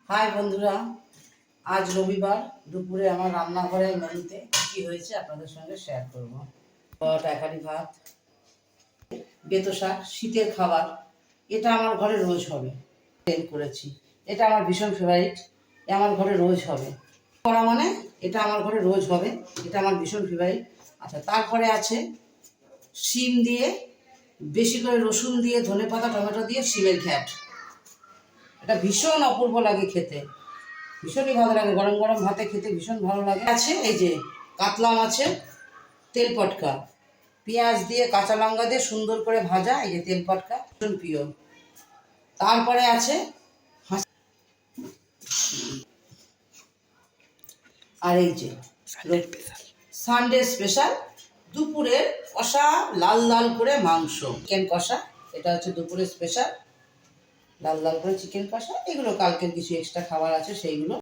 High বন্ধুরা, আজ রবিবার দুপুরে আমার রান্নাঘরের মেনুতে কী হয়েছে আপনাদের সঙ্গে শেয়ার করব। একারি ভাত, বেতো শাক, শীতের খাবার। এটা আমার ঘরে রোজ হবে। করেছি, এটা আমার ভীষণ ফেভারিট। আমার ঘরে রোজ হবে করা মানে এটা আমার ঘরে রোজ হবে, এটা আমার ভীষণ ফেভারিট। আচ্ছা, তারপরে আছে শিম দিয়ে, বেশি করে রসুন দিয়ে, ধনেপাতা, টমেটো দিয়ে শিমের ঘ্যাট। এটা ভীষণ অপূর্ব লাগে খেতে, ভীষণই ভালো লাগে, গরম গরম ভাতে খেতে ভীষণ ভালো লাগে। আছে এই যে কাতলা মাছের তেল পটকা, পেঁয়াজ দিয়ে কাঁচা লঙ্কা দিয়ে সুন্দর করে ভাজা, এই যে তেল পটকা ভীষণ প্রিয়। তারপরে আছে আর এই যে সানডে স্পেশাল দুপুরের কষা, লাল লাল করে মাংস, চিকেন কষা। এটা হচ্ছে দুপুরের স্পেশাল লাল লাল করে চিকেন কষা। এগুলো কালকের কিছু এক্সট্রা খাবার আছে, সেইগুলো